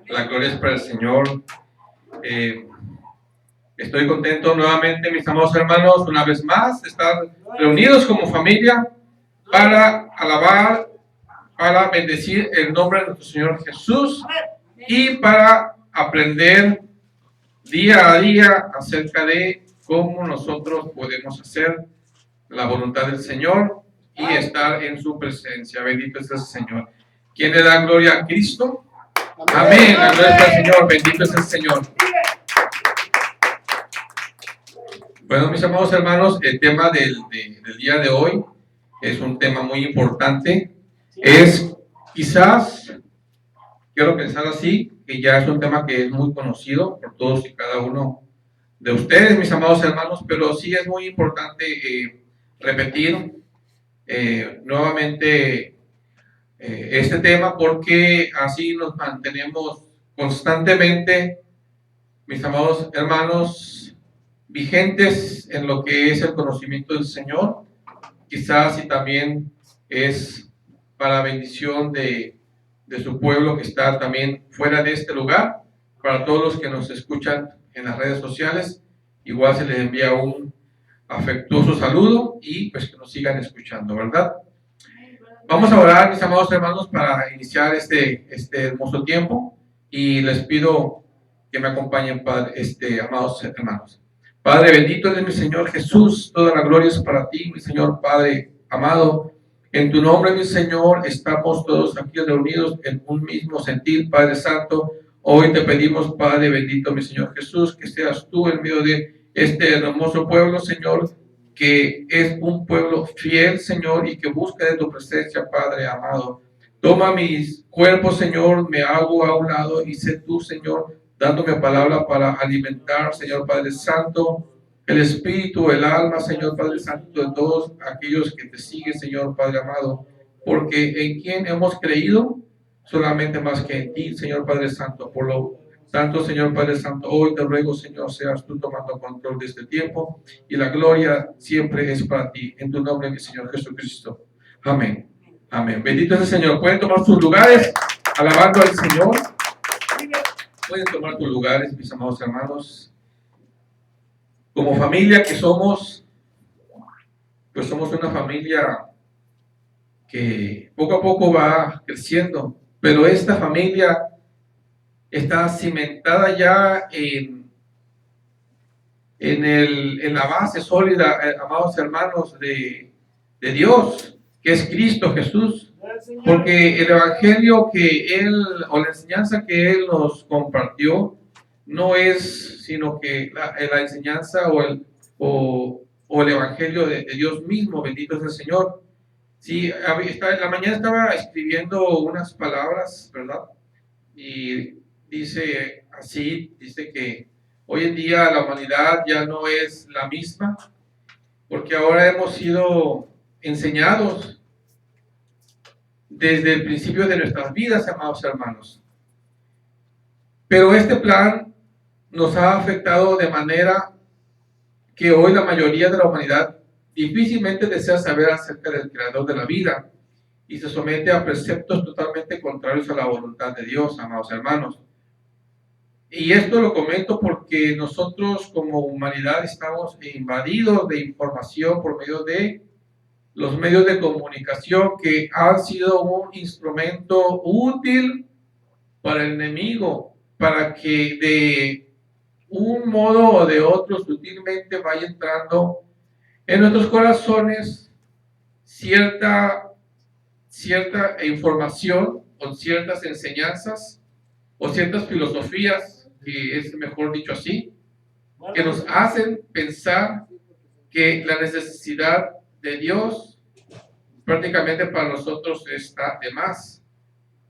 La gloria es para el Señor. Eh, Estoy contento nuevamente, mis amados hermanos, una vez más, estar reunidos como familia para alabar, para bendecir el nombre de nuestro Señor Jesús y para aprender día a día acerca de cómo nosotros podemos hacer la voluntad del Señor y estar en su presencia. Bendito es el Señor. ¿Quién le da gloria a Cristo? Amén. La gloria es al Señor. Bendito es el Señor. Bueno, mis amados hermanos, el tema del día de hoy es un tema muy importante. Es quizás, quiero pensar así, que ya es un tema que es muy conocido por todos y cada uno de ustedes, mis amados hermanos, pero sí es muy importante repetir nuevamente este tema porque así nos mantenemos constantemente, mis amados hermanos, vigentes en lo que es el conocimiento del Señor, quizás y también es para bendición de su pueblo que está también fuera de este lugar, para todos los que nos escuchan en las redes sociales, igual se les envía un afectuoso saludo y pues que nos sigan escuchando, ¿verdad? Vamos a orar, mis amados hermanos, para iniciar este hermoso tiempo y les pido que me acompañen, amados hermanos. Padre bendito eres mi Señor Jesús, toda la gloria es para ti, mi Señor Padre amado. En tu nombre, mi Señor, estamos todos aquí reunidos en un mismo sentir, Padre Santo. Hoy te pedimos, Padre bendito, mi Señor Jesús, que seas tú en medio de este hermoso pueblo, Señor, que es un pueblo fiel, Señor, y que busca de tu presencia, Padre amado. Toma mis cuerpos, Señor, me hago a un lado y sé tú, Señor, dándome palabra para alimentar, Señor Padre Santo, el espíritu, el alma, Señor Padre Santo, de todos aquellos que te siguen, Señor Padre amado, porque en quien hemos creído, solamente más que en ti, Señor Padre Santo. Por lo tanto, Señor Padre Santo, hoy te ruego, Señor, seas tú tomando control de este tiempo y la gloria siempre es para ti. En tu nombre, mi Señor Jesucristo. Amén. Amén. Bendito es el Señor. Pueden tomar sus lugares, alabando al Señor. Pueden tomar tus lugares, mis amados hermanos. Como familia que somos, pues somos una familia que poco a poco va creciendo, pero esta familia está cimentada ya en la base sólida, amados hermanos, de Dios, que es Cristo Jesús, porque el evangelio que Él, o la enseñanza que Él nos compartió, no es sino que la enseñanza o el evangelio de Dios mismo, bendito es el Señor. Sí, en la mañana estaba escribiendo unas palabras, ¿verdad? Y dice así, dice que hoy en día la humanidad ya no es la misma, porque ahora hemos sido enseñados desde el principio de nuestras vidas, amados hermanos. Pero este plan nos ha afectado de manera que hoy la mayoría de la humanidad difícilmente desea saber acerca del creador de la vida y se somete a preceptos totalmente contrarios a la voluntad de Dios, amados hermanos. Y esto lo comento porque nosotros como humanidad estamos invadidos de información por medio de los medios de comunicación que han sido un instrumento útil para el enemigo, para que de un modo o de otro sutilmente vaya entrando en nuestros corazones cierta información o ciertas enseñanzas o ciertas filosofías, que es mejor dicho así, que nos hacen pensar que la necesidad de Dios prácticamente para nosotros está de más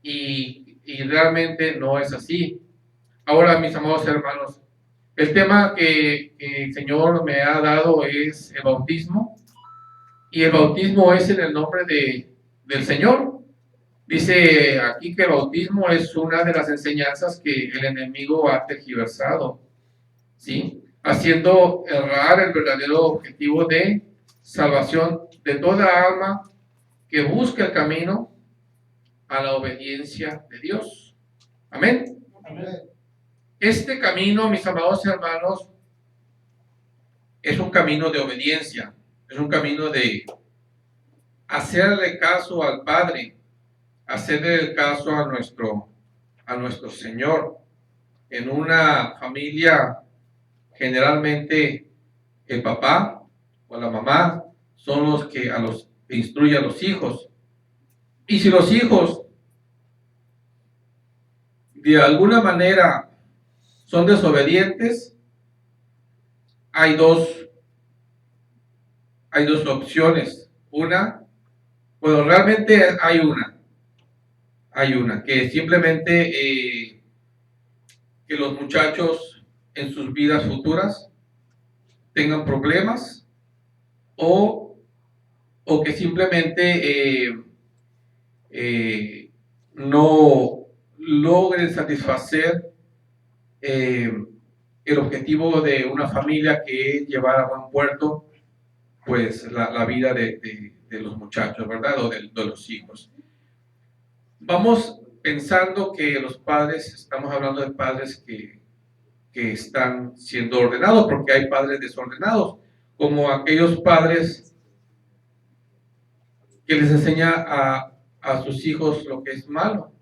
y realmente no es así. Ahora, mis amados hermanos, el tema que el Señor me ha dado es el bautismo, y el bautismo es en el nombre del Señor. Dice aquí que el bautismo es una de las enseñanzas que el enemigo ha tergiversado, ¿sí? Haciendo errar el verdadero objetivo de salvación de toda alma que busca el camino a la obediencia de Dios. Amén. Este camino, mis amados hermanos, es un camino de obediencia, es un camino de hacerle caso al Padre, hacerle caso a nuestro Señor. En una familia, generalmente el papá o la mamá son los que instruyen a los hijos. Y si los hijos de alguna manera son desobedientes, hay dos opciones. Bueno, realmente hay una, que simplemente que los muchachos en sus vidas futuras tengan problemas o que simplemente no logren satisfacer el objetivo de una familia, que es llevar a buen puerto pues la vida de los muchachos, ¿verdad? O de los hijos. Vamos pensando que los padres, estamos hablando de padres que están siendo ordenados, porque hay padres desordenados, como aquellos padres que les enseña a sus hijos lo que es malo.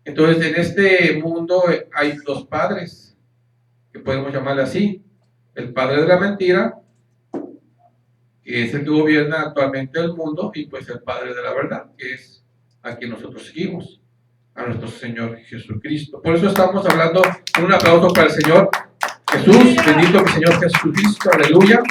Entonces, en este mundo hay dos padres, que podemos llamarle así: el padre de la mentira, que es el que gobierna actualmente el mundo, y pues el padre de la verdad, que es a quien nosotros seguimos, a nuestro Señor Jesucristo. Por eso estamos hablando. Un aplauso para el Señor Jesús, bendito el Señor Jesucristo, aleluya.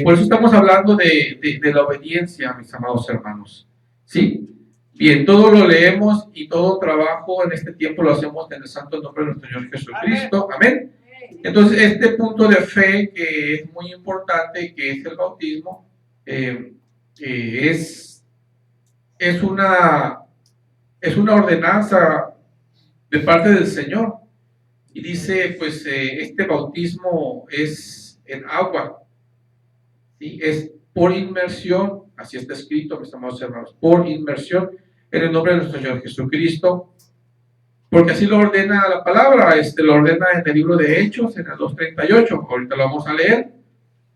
Por eso estamos hablando de la obediencia, mis amados hermanos. ¿Sí? Bien, todo lo leemos y todo trabajo en este tiempo lo hacemos en el santo nombre de nuestro Señor Jesucristo. Amén. Entonces, este punto de fe, que es muy importante, que es el bautismo, es una ordenanza de parte del Señor. Y dice, pues, este bautismo es en agua, ¿sí? Es por inmersión, así está escrito, mis amados hermanos, por inmersión en el nombre de nuestro Señor Jesucristo, porque así lo ordena la palabra. Lo ordena en el libro de Hechos, en el 2:38, ahorita lo vamos a leer,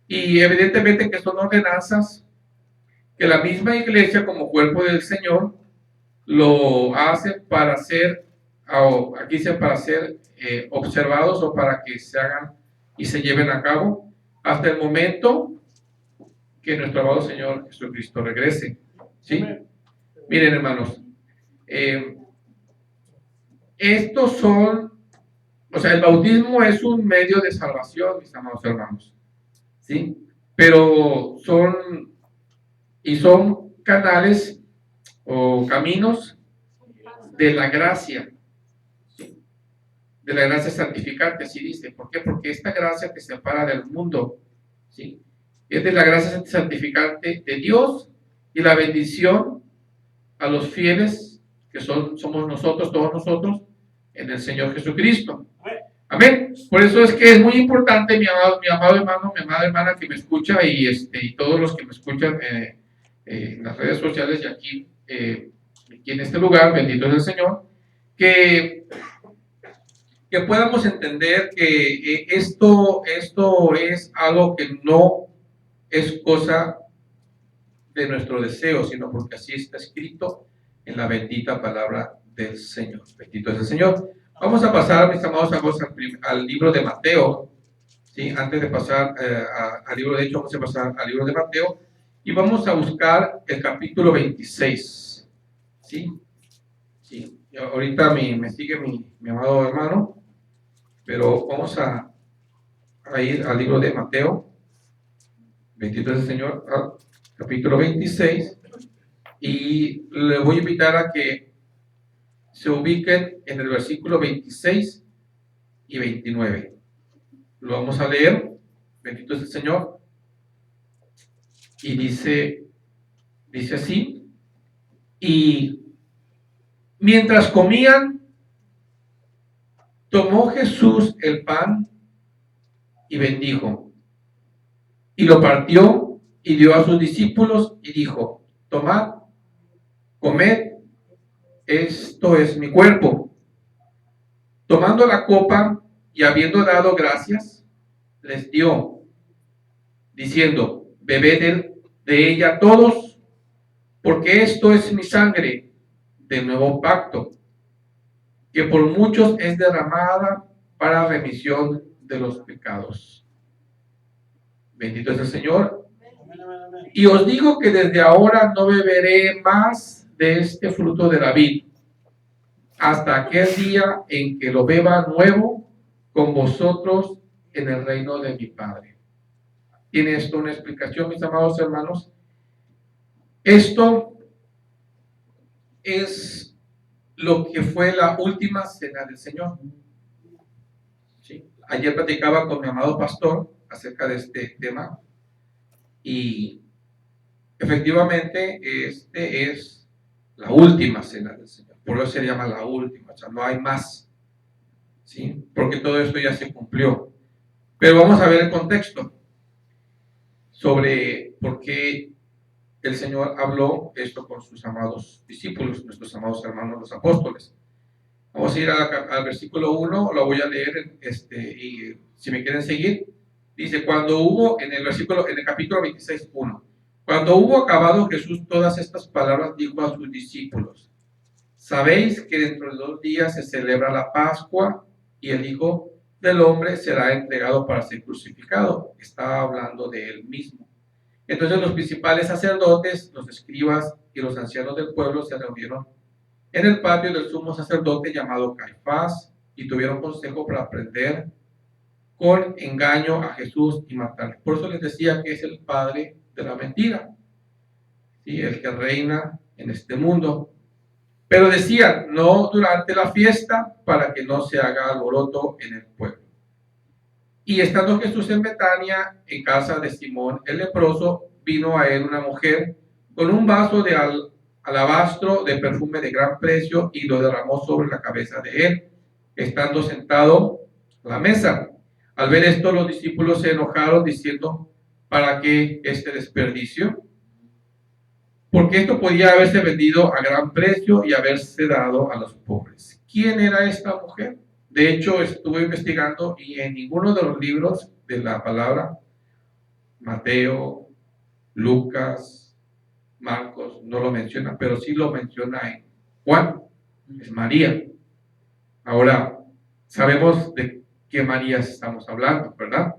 y evidentemente que son ordenanzas que la misma iglesia, como cuerpo del Señor, lo hace para ser, aquí dice, para ser observados, o para que se hagan y se lleven a cabo hasta el momento que nuestro amado Señor Jesucristo regrese. ¿Sí? Miren, hermanos, estos son, o sea, el bautismo es un medio de salvación, mis amados hermanos, ¿sí? Pero son canales o caminos de la gracia, ¿sí? De la gracia santificante, así dice. ¿Por qué? Porque esta gracia que separa del mundo, ¿sí? Es de la gracia santificante de Dios, y la bendición a los fieles, que somos nosotros, todos nosotros, en el Señor Jesucristo. Amén. Por eso es que es muy importante, mi amado hermano, mi amada hermana que me escucha, y todos los que me escuchan en las redes sociales y aquí en este lugar, bendito es el Señor, que podamos entender que esto es algo que no es cosa de nuestro deseo, sino porque así está escrito en la bendita palabra del Señor. Bendito es el Señor. Vamos a pasar, mis amados amigos, al libro de Mateo. ¿Sí? Antes de pasar al libro de Hechos, vamos a pasar al libro de Mateo y vamos a buscar el capítulo 26. ¿Sí? Sí. Ahorita me sigue mi amado hermano, pero vamos a ir al libro de Mateo. Bendito es el Señor, capítulo 26, y le voy a invitar a que se ubiquen en el versículo 26 y 29. Lo vamos a leer. Bendito es el Señor. Y dice así: y mientras comían, tomó Jesús el pan y bendijo, y lo partió y dio a sus discípulos y dijo: tomad, comed, esto es mi cuerpo. Tomando la copa y habiendo dado gracias, les dio, diciendo, bebed de ella todos, porque esto es mi sangre del nuevo pacto, que por muchos es derramada para remisión de los pecados. Bendito es el Señor. Y os digo que desde ahora no beberé más de este fruto de la vid, hasta aquel día en que lo beba nuevo con vosotros en el reino de mi Padre. ¿Tiene esto una explicación, mis amados hermanos? Esto es lo que fue la última cena del Señor. ¿Sí? Ayer platicaba con mi amado pastor acerca de este tema y efectivamente este es la última cena del Señor. Por eso se llama la última, o sea, no hay más, ¿sí? Porque todo esto ya se cumplió. Pero vamos a ver el contexto sobre por qué el Señor habló esto con sus amados discípulos, nuestros amados hermanos los apóstoles. Vamos a ir al versículo 1, lo voy a leer, y si me quieren seguir, dice, cuando hubo, en el capítulo 26, 1, cuando hubo acabado Jesús todas estas palabras, dijo a sus discípulos, sabéis que dentro de 2 días se celebra la Pascua y el Hijo del Hombre será entregado para ser crucificado. Estaba hablando de él mismo. Entonces los principales sacerdotes, los escribas y los ancianos del pueblo se reunieron en el patio del sumo sacerdote llamado Caifás y tuvieron consejo para prender con engaño a Jesús y matarle. Por eso les decía que es el padre de la mentira, ¿sí? El que reina en este mundo. Pero decían, no durante la fiesta, para que no se haga alboroto en el pueblo. Y estando Jesús en Betania, en casa de Simón el leproso, vino a él una mujer con un vaso de alabastro de perfume de gran precio y lo derramó sobre la cabeza de él, estando sentado a la mesa. Al ver esto, los discípulos se enojaron diciendo, ¿para qué este desperdicio? Porque esto podía haberse vendido a gran precio y haberse dado a los pobres. ¿Quién era esta mujer? De hecho, estuve investigando y en ninguno de los libros de la palabra, Mateo, Lucas, Marcos, no lo menciona, pero sí lo menciona en Juan, es María. Ahora, sabemos de qué María estamos hablando, ¿verdad?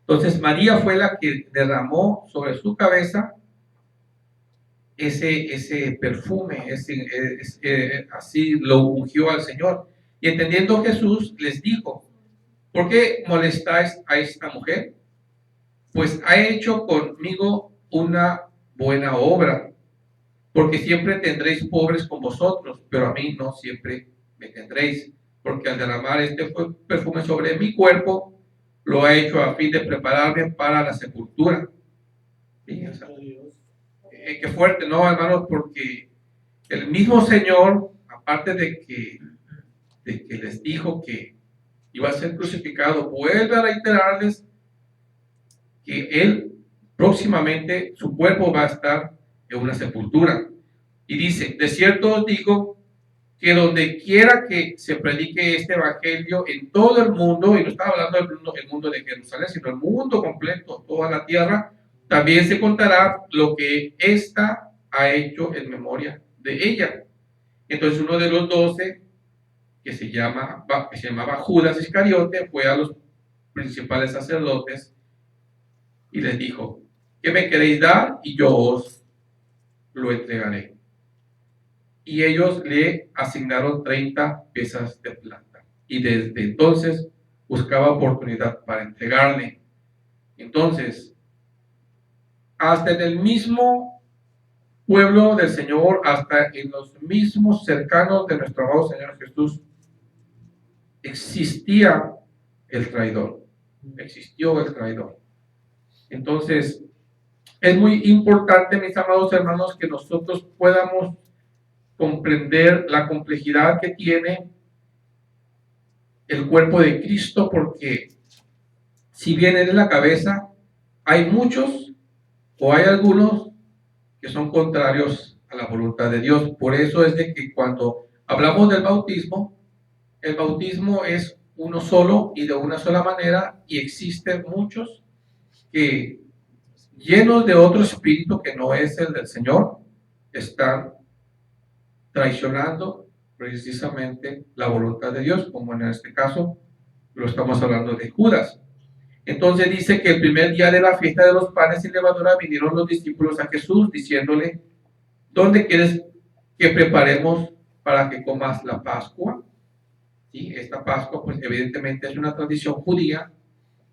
Entonces, María fue la que derramó sobre su cabeza ese perfume, así lo ungió al Señor. Y entendiendo Jesús, les dijo, ¿por qué molestáis a esta mujer? Pues ha hecho conmigo una buena obra, porque siempre tendréis pobres con vosotros, pero a mí no siempre me tendréis, porque al derramar este perfume sobre mi cuerpo, lo ha hecho a fin de prepararme para la sepultura. ¿Sí? O sea, qué fuerte, ¿no, hermanos? Porque el mismo Señor, aparte de que les dijo que iba a ser crucificado, vuelve a reiterarles que Él próximamente, su cuerpo va a estar en una sepultura. Y dice, de cierto os digo que donde quiera que se predique este evangelio en todo el mundo, y no estaba hablando del mundo de Jerusalén, sino el mundo completo, toda la tierra, también se contará lo que ésta ha hecho en memoria de ella. Entonces uno de los 12, que se llamaba Judas Iscariote, fue a los principales sacerdotes y les dijo, ¿qué me queréis dar? Y yo os lo entregaré. Y ellos le asignaron 30 piezas de plata. Y desde entonces buscaba oportunidad para entregarle. Entonces, hasta en el mismo pueblo del Señor, hasta en los mismos cercanos de nuestro amado Señor Jesús, existía el traidor. Existió el traidor. Entonces, es muy importante, mis amados hermanos, que nosotros podamos comprender la complejidad que tiene el cuerpo de Cristo, porque si bien Él es la cabeza, hay muchos o hay algunos que son contrarios a la voluntad de Dios. Por eso es de que cuando hablamos del bautismo, el bautismo es uno solo y de una sola manera, y existen muchos que, llenos de otro espíritu que no es el del Señor, están traicionando precisamente la voluntad de Dios, como en este caso lo estamos hablando de Judas. Entonces dice que el primer día de la fiesta de los panes sin levadura vinieron los discípulos a Jesús diciéndole: ¿dónde quieres que preparemos para que comas la Pascua? ¿Sí? Esta Pascua, pues evidentemente es una tradición judía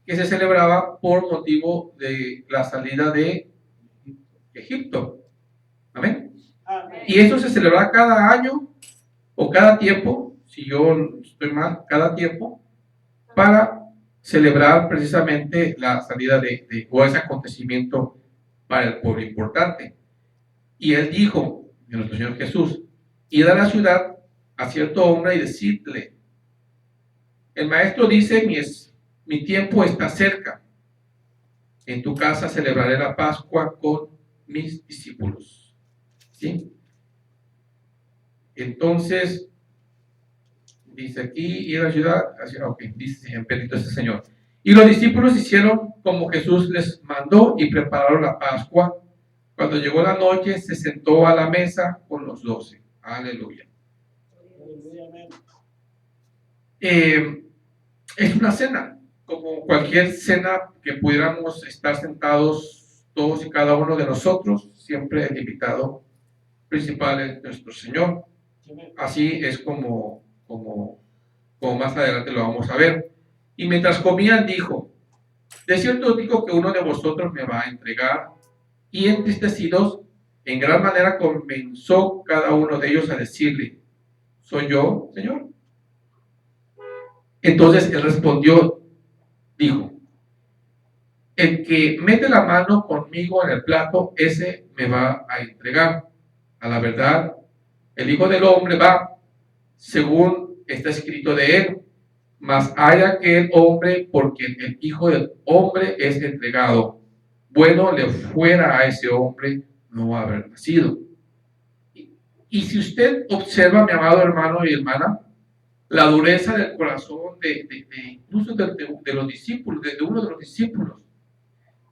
que se celebraba por motivo de la salida de Egipto. Amén. Amén. Y eso se celebra cada año o cada tiempo, si yo estoy mal, cada tiempo, para celebrar precisamente la salida o ese acontecimiento para el pueblo importante. Y él dijo, nuestro Señor Jesús: id a la ciudad a cierto hombre y decidle: el maestro dice, mi tiempo está cerca, en tu casa celebraré la Pascua con mis discípulos. ¿Sí? Entonces, dice aquí, ir a la ciudad, dice en bendito este Señor. Y los discípulos hicieron como Jesús les mandó y prepararon la Pascua. Cuando llegó la noche, se sentó a la mesa con los 12. Aleluya. Es una cena, como cualquier cena que pudiéramos estar sentados todos y cada uno de nosotros. Siempre el invitado principal es nuestro Señor. Así es como más adelante lo vamos a ver. Y mientras comían dijo: de cierto digo que uno de vosotros me va a entregar. Y entristecidos en gran manera comenzó cada uno de ellos a decirle: ¿soy yo, Señor? Entonces él respondió, dijo: el que mete la mano conmigo en el plato, ese me va a entregar. A la verdad, el Hijo del Hombre va según está escrito de él, mas hay aquel hombre por quien el Hijo del Hombre es entregado. Bueno le fuera a ese hombre no haber nacido. Y si usted observa, mi amado hermano y hermana, la dureza del corazón incluso de los discípulos, de uno de los discípulos,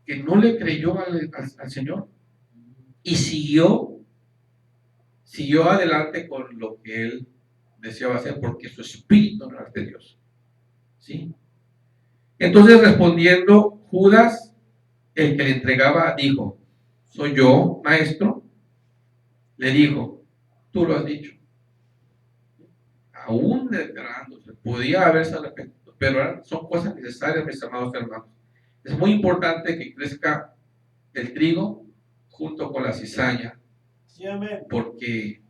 que no le creyó al Señor y siguió adelante con lo que él deseaba hacer, porque su espíritu no era de Dios. ¿Sí? Entonces, respondiendo Judas, el que le entregaba, dijo: ¿soy yo, maestro? Le dijo: tú lo has dicho. Aún declarándose, podía haberse arrepentido, pero son cosas necesarias, mis amados hermanos. Es muy importante que crezca el trigo junto con la cizaña, porque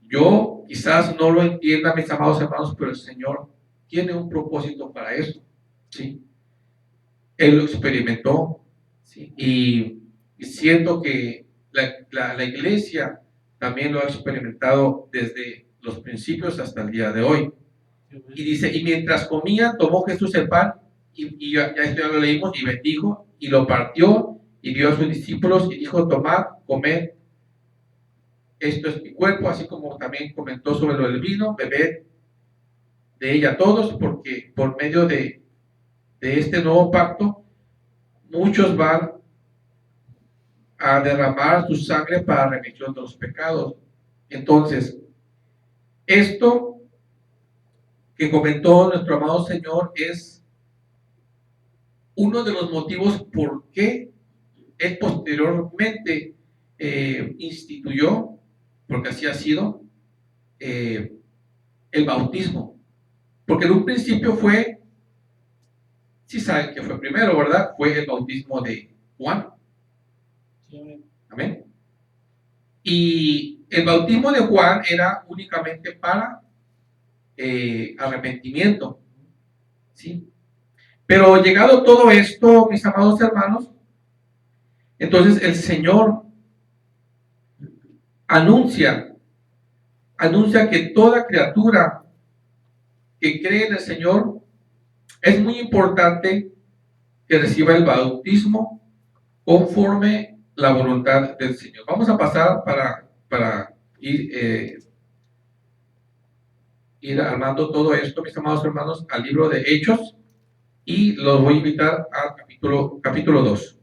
yo quizás no lo entienda, mis amados hermanos, pero el Señor tiene un propósito para eso. ¿Sí? Él lo experimentó, ¿sí? Y siento que la iglesia también lo ha experimentado desde los principios hasta el día de hoy. Y dice: y mientras comía, tomó Jesús el pan, y ya esto ya lo leímos, y bendijo, y lo partió, y dio a sus discípulos, y dijo: tomad, comed, esto es mi cuerpo. Así como también comentó sobre lo del vino: bebed de ella todos, porque por medio de este nuevo pacto, muchos van a derramar su sangre para remisión de los pecados. Entonces, esto que comentó nuestro amado Señor es uno de los motivos por qué él posteriormente instituyó, porque así ha sido, el bautismo. Porque en un principio fue, si saben que fue primero, ¿verdad? Fue el bautismo de Juan. Amén. Y el bautismo de Juan era únicamente para arrepentimiento. ¿Sí? Pero llegado todo esto, mis amados hermanos, entonces el Señor anuncia que toda criatura que cree en el Señor es muy importante que reciba el bautismo conforme la voluntad del Señor. Vamos a pasar para ir ir armando todo esto, mis amados hermanos, al libro de Hechos, y los voy a invitar al capítulo 2.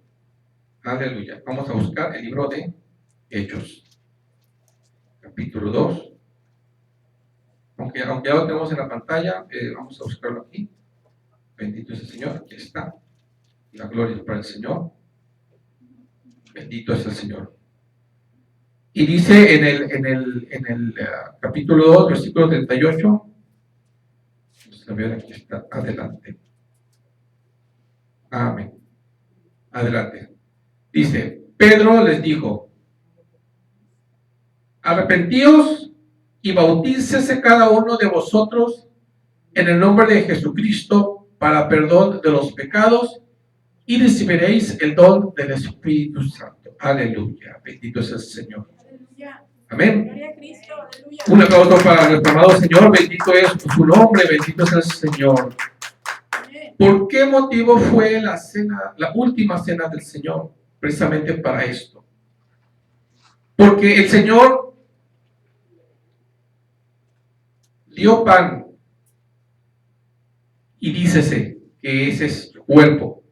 Aleluya. Vamos a buscar el libro de Hechos, capítulo 2. Aunque ya lo tenemos en la pantalla, vamos a buscarlo aquí. Bendito es el Señor, aquí está. La gloria es para el Señor. Bendito es el Señor. Y dice en el capítulo 2, versículo 38. Vamos a ver, aquí está, adelante. Amén. Adelante. Dice, Pedro les dijo, arrepentíos y bautícese cada uno de vosotros en el nombre de Jesucristo para perdón de los pecados y recibiréis el don del Espíritu Santo. Aleluya. Bendito es el Señor. Aleluya. Amén. Gloria a Cristo. Aleluya. Un aplauso para nuestro amado Señor. Bendito es su nombre. Bendito es el Señor. Amén. ¿Por qué motivo fue la última cena del Señor? Precisamente para esto. Porque el Señor dio pan y dícese que ese es su cuerpo,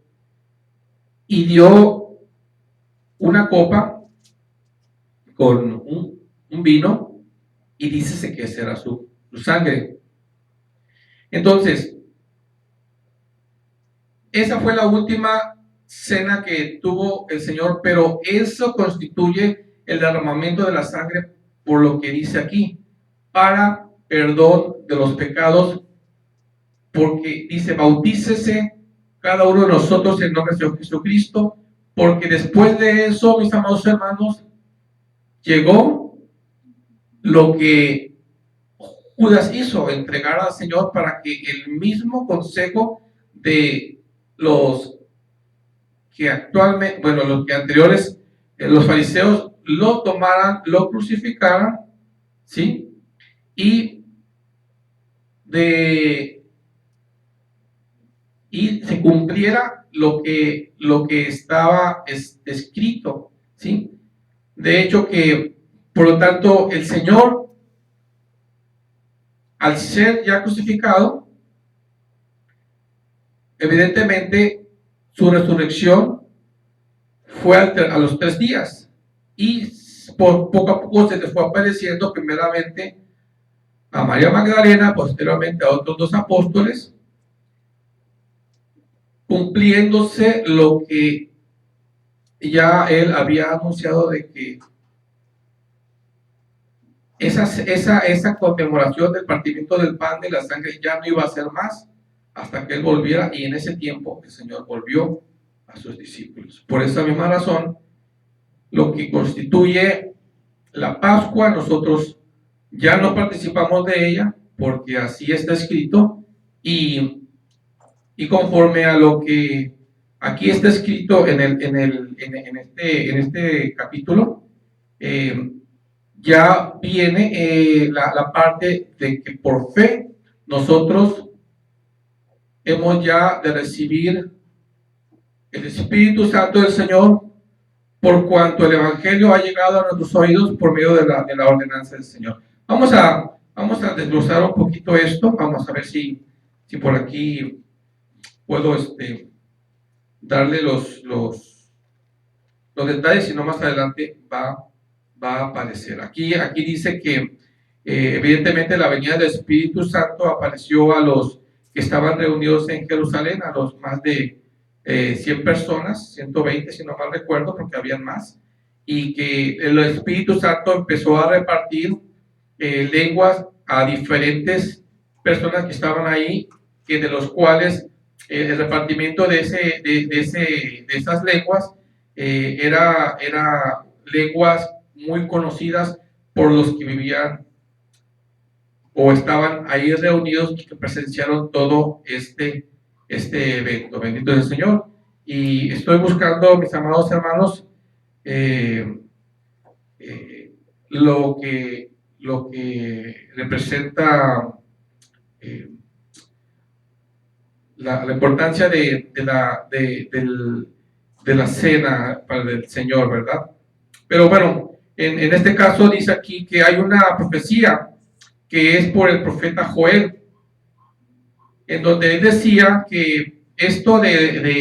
y dio una copa con un vino y dícese que esa era su sangre. Entonces, esa fue la última cena que tuvo el Señor, pero eso constituye el derramamiento de la sangre, por lo que dice aquí, para perdón de los pecados, porque dice, bautícese cada uno de nosotros en nombre de Jesucristo, porque después de eso, mis amados hermanos, llegó lo que Judas hizo, entregar al Señor para que el mismo consejo de los que actualmente, bueno, los que anteriores, los fariseos lo tomaran, lo crucificaran, ¿sí? Y se cumpliera lo que estaba escrito, ¿sí? De hecho que, por lo tanto, el Señor, al ser ya crucificado, evidentemente su resurrección fue a los 3 días, y poco a poco se le fue apareciendo primeramente a María Magdalena, posteriormente a otros 2 apóstoles, cumpliéndose lo que ya él había anunciado de que esa conmemoración del partimiento del pan de la sangre ya no iba a ser más hasta que él volviera, y en ese tiempo el Señor volvió a sus discípulos. Por esa misma razón, lo que constituye la Pascua, nosotros ya no participamos de ella, porque así está escrito, y conforme a lo que aquí está escrito en este capítulo, ya viene la parte de que por fe nosotros hemos ya de recibir el Espíritu Santo del Señor, por cuanto el Evangelio ha llegado a nuestros oídos por medio de la ordenanza del Señor. Vamos a desglosar un poquito esto. Vamos a ver si por aquí puedo darle los detalles, si no más adelante va a aparecer. Aquí dice que evidentemente la venida del Espíritu Santo apareció a los que estaban reunidos en Jerusalén, a los más de 100 personas, 120 si no mal recuerdo, porque habían más, y que el Espíritu Santo empezó a repartir lenguas a diferentes personas que estaban ahí, que de los cuales el repartimiento de esas lenguas era lenguas muy conocidas por los que vivían o estaban ahí reunidos y que presenciaron todo este evento. Bendito es el Señor. Y estoy buscando, mis amados hermanos, lo que representa la importancia de la cena para el Señor, ¿verdad? Pero bueno, en este caso dice aquí que hay una profecía que es por el profeta Joel, en donde él decía que esto del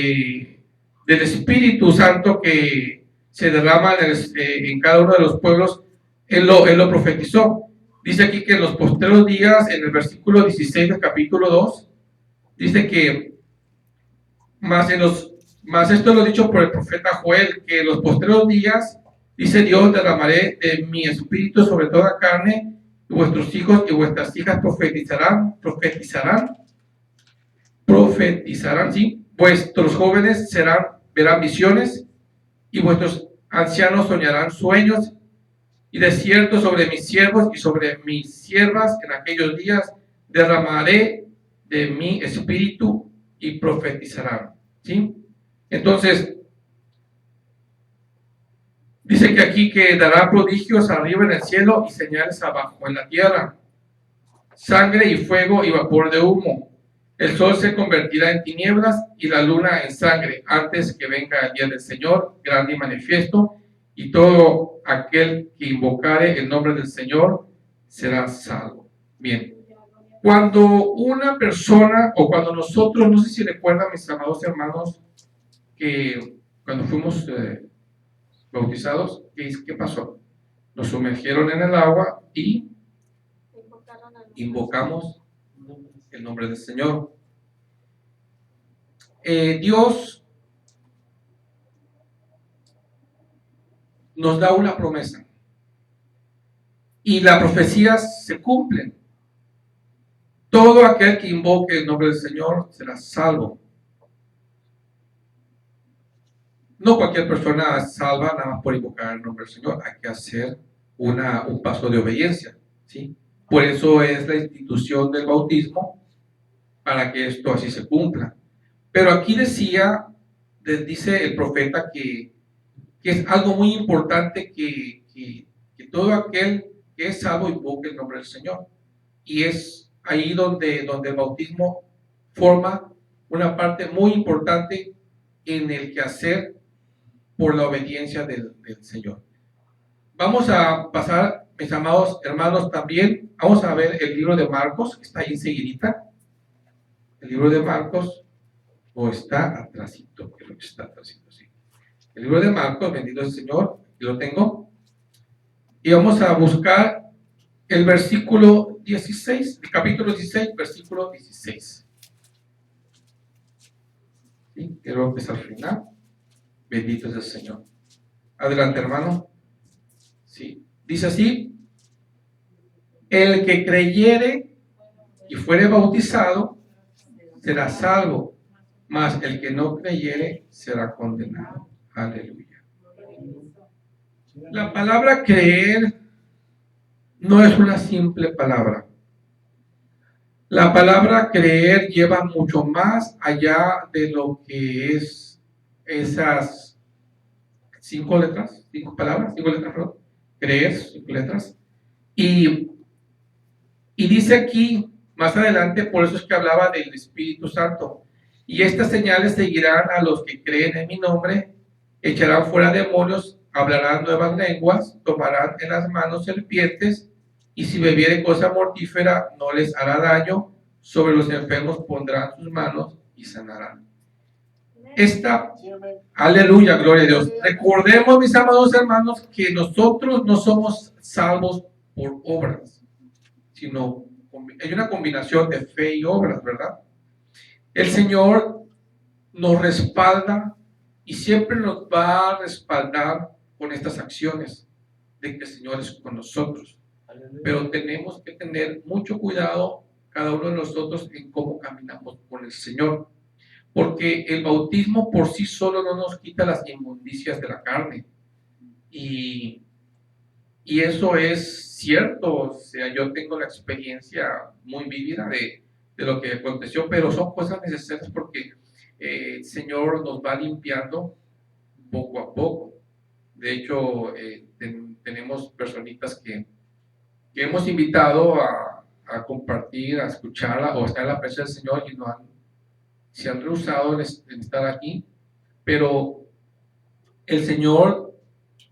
Espíritu Santo que se derrama en cada uno de los pueblos, él lo profetizó. Dice aquí que en los postreros días, en el versículo 16 del capítulo 2, dice que más esto lo he dicho por el profeta Joel, que en los postreros días, dice Dios, derramaré de mi espíritu sobre toda carne, y vuestros hijos y vuestras hijas profetizarán, sí, vuestros jóvenes verán visiones, y vuestros ancianos soñarán sueños, y de cierto sobre mis siervos y sobre mis siervas en aquellos días derramaré de mi espíritu y profetizarán, ¿sí? Entonces, dice que aquí que dará prodigios arriba en el cielo y señales abajo en la tierra, sangre y fuego y vapor de humo. El sol se convertirá en tinieblas y la luna en sangre antes que venga el día del Señor, grande y manifiesto, y todo aquel que invocare el nombre del Señor será salvo. Bien. Cuando una persona, o cuando nosotros, no sé si recuerdan mis amados hermanos, que cuando fuimos bautizados, ¿qué pasó? Nos sumergieron en el agua y invocamos el nombre del Señor. Dios nos da una promesa y las profecías se cumplen. Todo aquel que invoque el nombre del Señor será salvo. No cualquier persona es salva nada más por invocar el nombre del Señor. Hay que hacer un paso de obediencia, ¿sí? Por eso es la institución del bautismo, para que esto así se cumpla. Pero aquí dice el profeta que es algo muy importante que todo aquel que es salvo invoque el nombre del Señor. Y es ahí donde el bautismo forma una parte muy importante en el quehacer por la obediencia del Señor. Vamos a pasar, mis amados hermanos, también, vamos a ver el libro de Marcos, que está ahí enseguidita. El libro de Marcos, o está atrásito, creo que está atrásito, sí. El libro de Marcos, bendito es el Señor, aquí lo tengo. Y vamos a buscar el versículo 16, el capítulo 16, versículo 16. ¿Sí? Creo que es al final. Bendito es el Señor. Adelante, hermano. Sí. Dice así: el que creyere y fuere bautizado será salvo, mas el que no creyere será condenado. Aleluya. La palabra creer no es una simple palabra. La palabra creer lleva mucho más allá de lo que es esas 5 letras, 5 palabras, 5 letras, perdón. Creer, 5 letras. Y dice aquí, más adelante, por eso es que hablaba del Espíritu Santo. Y estas señales seguirán a los que creen en mi nombre, echarán fuera demonios, hablarán nuevas lenguas, tomarán en las manos serpientes, y si bebiere cosa mortífera no les hará daño, sobre los enfermos pondrán sus manos y sanarán. Aleluya, gloria a Dios. Recordemos, mis amados hermanos, que nosotros no somos salvos por obras, sino hay una combinación de fe y obras, ¿verdad? El Señor nos respalda y siempre nos va a respaldar con estas acciones de que el Señor es con nosotros. Pero tenemos que tener mucho cuidado cada uno de nosotros en cómo caminamos con el Señor, porque el bautismo por sí solo no nos quita las inmundicias de la carne, y eso es cierto. O sea, yo tengo la experiencia muy vívida de lo que aconteció, pero son cosas necesarias porque el Señor nos va limpiando poco a poco. De hecho, tenemos personitas que hemos invitado a compartir, a escucharla o a estar en la presencia del Señor, y se han rehusado en estar aquí, pero el Señor,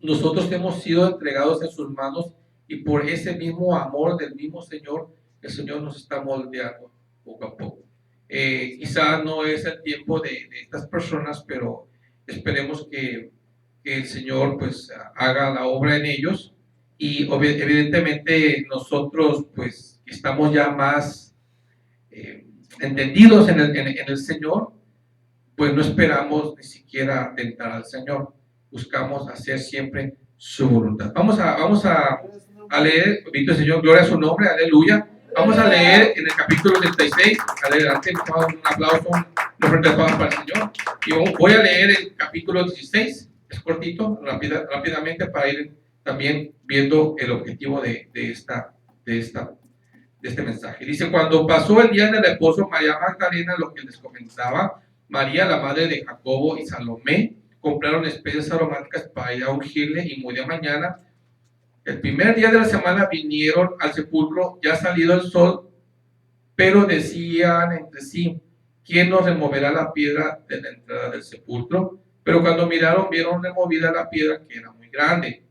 nosotros hemos sido entregados en sus manos y por ese mismo amor del mismo Señor, el Señor nos está moldeando poco a poco. Quizá no es el tiempo de estas personas, pero esperemos que el Señor pues haga la obra en ellos y evidentemente nosotros pues estamos ya más entendidos en el Señor, pues no esperamos ni siquiera tentar al Señor, buscamos hacer siempre su voluntad. A leer, bendito el Señor, gloria a su nombre, aleluya. Vamos a leer en el capítulo 36, adelante, un aplauso, una ofrenda de palmas para el Señor. Y voy a leer el capítulo 16, es cortito, rápidamente para ir también viendo el objetivo de este mensaje. Dice, cuando pasó el día del reposo, María Magdalena, lo que les comentaba, María, la madre de Jacobo y Salomé, compraron especies aromáticas para ir a ungirle y muy de mañana, el primer día de la semana, vinieron al sepulcro ya salido el sol, pero decían entre sí, ¿quién nos removerá la piedra de la entrada del sepulcro? Pero cuando miraron, vieron removida la piedra, que era muy grande.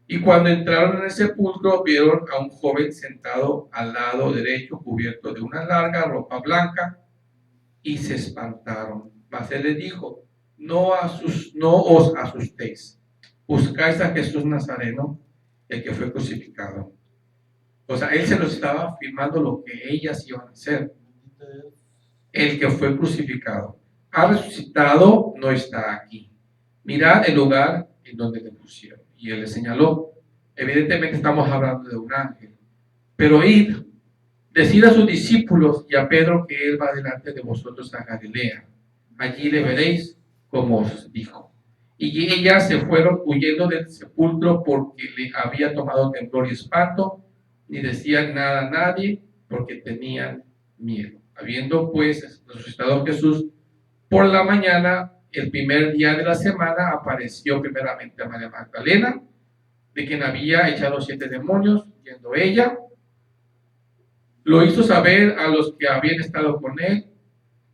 Y cuando entraron en el sepulcro, vieron a un joven sentado al lado derecho, cubierto de una larga ropa blanca, y se espantaron. Mas él les dijo, no os asustéis, buscáis a Jesús Nazareno, el que fue crucificado. O sea, él se lo estaba afirmando lo que ellas iban a hacer. El que fue crucificado ha resucitado, no está aquí. Mirad el lugar en donde le pusieron. Y él le señaló. Evidentemente estamos hablando de un ángel. Pero id, decid a sus discípulos y a Pedro que él va delante de vosotros a Galilea. Allí le veréis como os dijo. Y ellas se fueron huyendo del sepulcro porque le había tomado temblor y espanto, ni decían nada a nadie porque tenían miedo. Habiendo pues resucitado Jesús por la mañana, el primer día de la semana, apareció primeramente a María Magdalena, de quien había echado 7 demonios, yendo ella. Lo hizo saber a los que habían estado con él,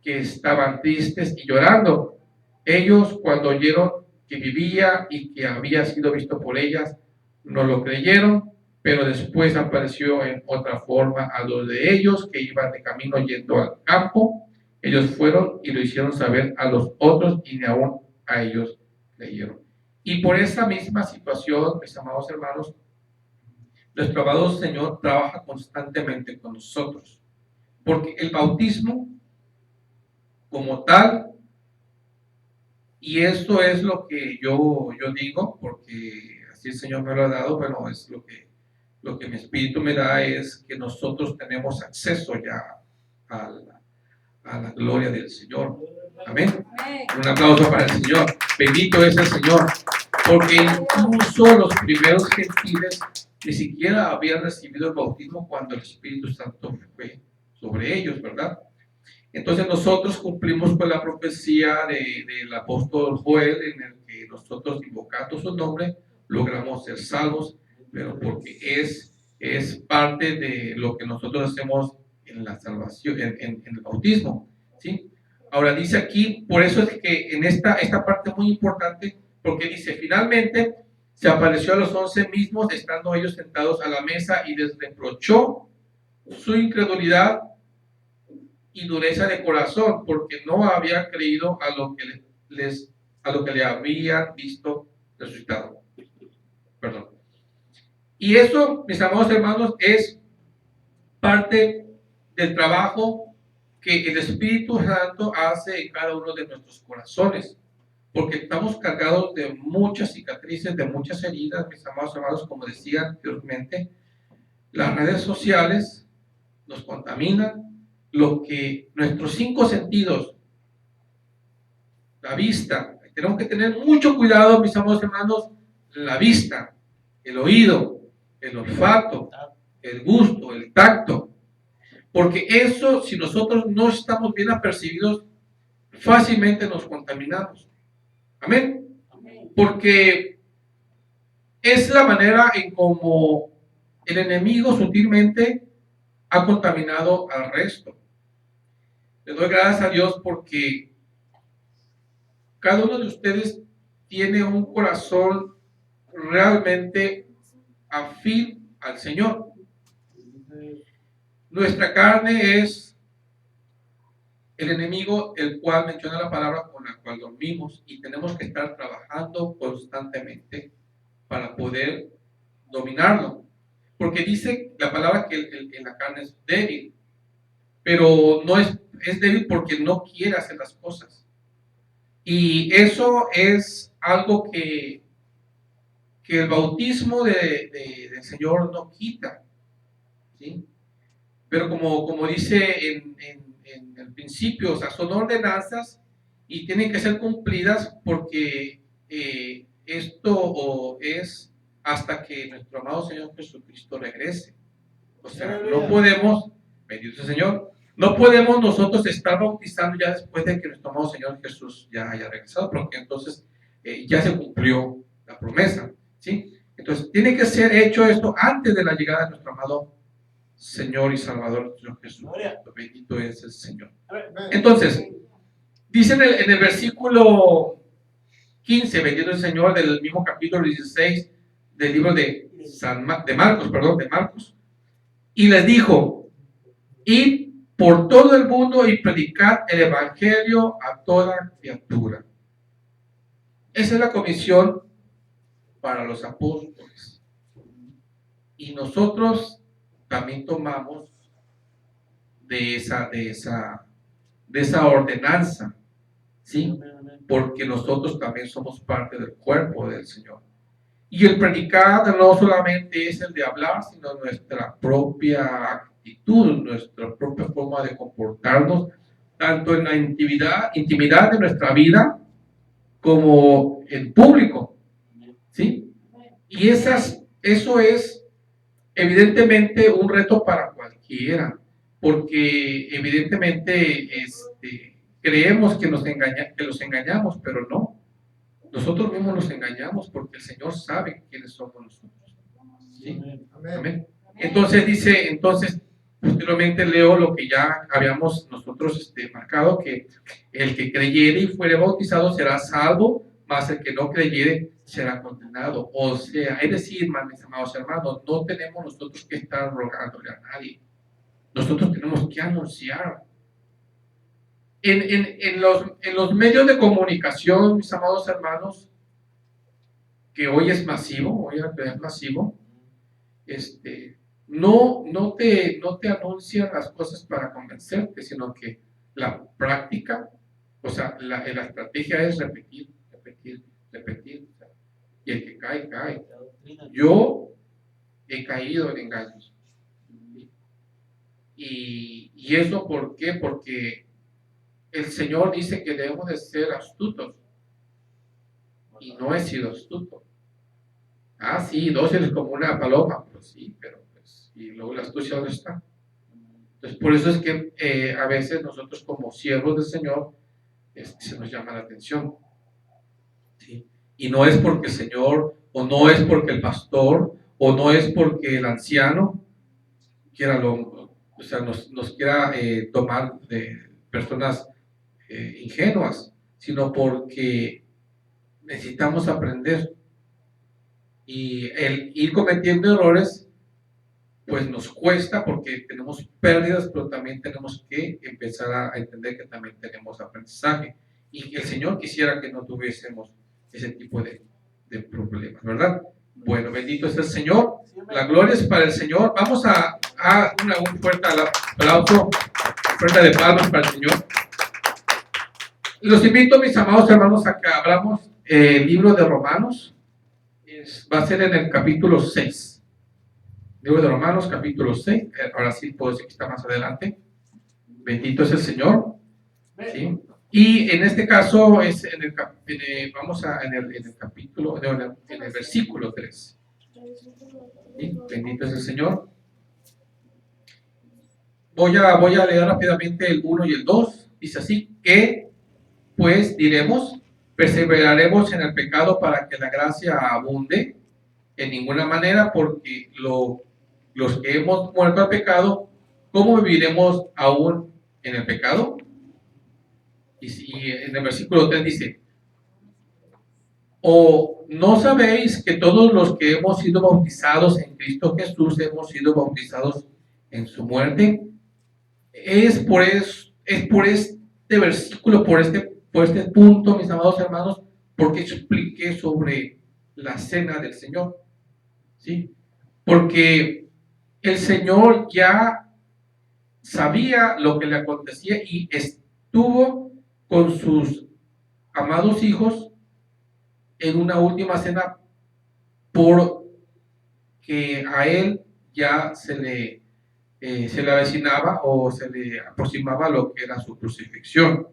que estaban tristes y llorando. Ellos, cuando oyeron que vivía y que había sido visto por ellas, no lo creyeron, pero después apareció en otra forma a los de ellos que iban de camino yendo al campo. Ellos fueron y lo hicieron saber a los otros y ni aún a ellos creyeron. Y por esa misma situación, mis amados hermanos, nuestro amado Señor trabaja constantemente con nosotros, porque el bautismo como tal, y esto es lo que yo digo, porque así el Señor me lo ha dado, bueno, es lo que mi espíritu me da, es que nosotros tenemos acceso ya a la gloria del Señor. Amén. Un aplauso para el Señor. Bendito es el Señor, porque incluso los primeros gentiles ni siquiera habían recibido el bautismo cuando el Espíritu Santo fue sobre ellos, ¿verdad? Entonces nosotros cumplimos con la profecía del apóstol Joel, en el que nosotros, invocando su nombre, logramos ser salvos, pero porque es parte de lo que nosotros hacemos en la salvación, en el bautismo, ¿sí? Ahora dice aquí, por eso es que en esta parte es muy importante, porque dice, finalmente se apareció a los 11 mismos, estando ellos sentados a la mesa, y les reprochó su incredulidad y dureza de corazón, porque no había creído a lo que le habían visto resucitado. Perdón. Y eso, mis amados hermanos, es parte del trabajo que el Espíritu Santo hace en cada uno de nuestros corazones, porque estamos cargados de muchas cicatrices, de muchas heridas, mis amados hermanos, como decía anteriormente. Las redes sociales nos contaminan, lo que nuestros 5 sentidos, la vista, tenemos que tener mucho cuidado, mis amados hermanos, la vista, el oído, el olfato, el gusto, el tacto, porque eso, si nosotros no estamos bien apercibidos, fácilmente nos contaminamos. Amén. Porque es la manera en cómo el enemigo sutilmente ha contaminado al resto. Le doy gracias a Dios porque cada uno de ustedes tiene un corazón realmente afín al Señor. Nuestra carne es el enemigo, el cual menciona la palabra con la cual dormimos, y tenemos que estar trabajando constantemente para poder dominarlo. Porque dice la palabra que la carne es débil, pero no es débil porque no quiere hacer las cosas. Y eso es algo que el bautismo del Señor no quita, ¿sí? Pero como dice en el principio, o sea, son ordenanzas y tienen que ser cumplidas porque esto es hasta que nuestro amado Señor Jesucristo regrese. O sea, no podemos, bendito sea el Señor, no podemos nosotros estar bautizando ya después de que nuestro amado Señor Jesús ya haya regresado, porque entonces ya se cumplió la promesa, ¿sí? Entonces, tiene que ser hecho esto antes de la llegada de nuestro amado Señor y Salvador Jesús. Bendito es el Señor. Entonces, dice en el versículo 15, bendito es el Señor, del mismo capítulo 16 del libro de Marcos, y les dijo: id por todo el mundo y predicad el evangelio a toda criatura. Esa es la comisión para los apóstoles. Y nosotros también tomamos de esa ordenanza, ¿sí? Porque nosotros también somos parte del cuerpo del Señor. Y el predicar no solamente es el de hablar, sino nuestra propia actitud, nuestra propia forma de comportarnos, tanto en la intimidad de nuestra vida como en público, ¿sí? Y eso es evidentemente un reto para cualquiera, porque evidentemente creemos que los engañamos, pero no. Nosotros mismos nos engañamos porque el Señor sabe quiénes somos nosotros. ¿Sí? Amén. Entonces, posteriormente leo lo que ya habíamos nosotros marcado, que el que creyere y fuere bautizado será salvo, mas el que no creyere será condenado. O sea, es decir, mis amados hermanos, no tenemos nosotros que estar rogándole a nadie. Nosotros tenemos que anunciar. En los medios de comunicación, mis amados hermanos, que hoy es masivo, no te anuncian las cosas para convencerte, sino que la práctica, o sea, la estrategia es repetir. Y el que cae, cae. Yo he caído en engaños. Y eso, ¿por qué? Porque el Señor dice que debemos de ser astutos. Y no he sido astuto. Ah, sí, dócil es como una paloma. Pues sí, pero pues, y luego la astucia, ¿dónde está? Entonces, por eso es que a veces nosotros como siervos del Señor se nos llama la atención. ¿Sí? Y no es porque el Señor, o no es porque el pastor, o no es porque el anciano quiera nos quiera tomar de personas ingenuas, sino porque necesitamos aprender. Y el ir cometiendo errores, pues nos cuesta porque tenemos pérdidas, pero también tenemos que empezar a entender que también tenemos aprendizaje. Y el Señor quisiera que no tuviésemos ese tipo de problemas, ¿verdad? Bueno, bendito es el Señor. La gloria es para el Señor. Vamos a un fuerte aplauso, fuerte de palmas para el Señor. Los invito, mis amados hermanos, a que abramos el libro de Romanos. Va a ser en el capítulo 6. Libro de Romanos, capítulo 6. Ahora sí puedo decir que está más adelante. Bendito es el Señor. ¿Sí? Y en este caso es en el capítulo, en el versículo 3. ¿Sí? Bendito es el Señor. Voy a leer rápidamente el 1 y el 2. Dice así: que pues diremos, perseveraremos en el pecado para que la gracia abunde. En ninguna manera, porque los que hemos muerto al pecado, ¿cómo viviremos aún en el pecado? Y en el versículo 3 dice: ¿O no sabéis que todos los que hemos sido bautizados en Cristo Jesús hemos sido bautizados en su muerte? Es por este versículo, por este punto, mis amados hermanos, porque expliqué sobre la cena del Señor, ¿sí? Porque el Señor ya sabía lo que le acontecía y estuvo con sus amados hijos en una última cena porque a él ya se le avecinaba o se le aproximaba lo que era su crucifixión.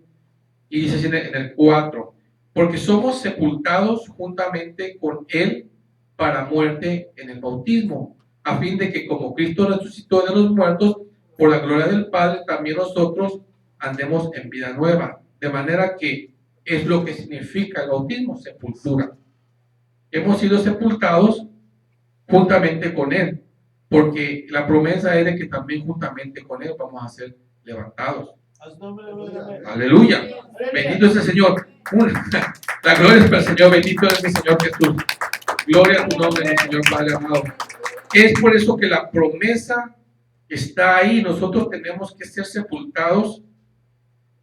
Y dice así en el 4, porque somos sepultados juntamente con él para muerte en el bautismo, a fin de que como Cristo resucitó de los muertos, por la gloria del Padre, también nosotros andemos en vida nueva. De manera que es lo que significa el bautismo, sepultura. Hemos sido sepultados juntamente con él, porque la promesa es de que también juntamente con él vamos a ser levantados. Aleluya. Bendito es el Señor. La gloria es para el Señor. Bendito es mi Señor Jesús. Gloria a tu nombre, mi Señor Padre amado. Es por eso que la promesa está ahí. Nosotros tenemos que ser sepultados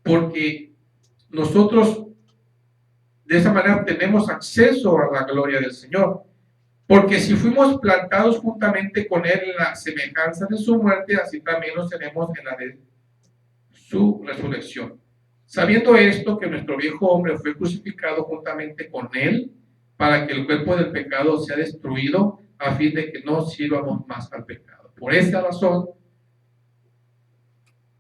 porque nosotros de esa manera tenemos acceso a la gloria del Señor. Porque si fuimos plantados juntamente con Él en la semejanza de su muerte, así también lo seremos en la de su resurrección. Sabiendo esto, que nuestro viejo hombre fue crucificado juntamente con Él, para que el cuerpo del pecado sea destruido, a fin de que no sirvamos más al pecado. Por esta razón,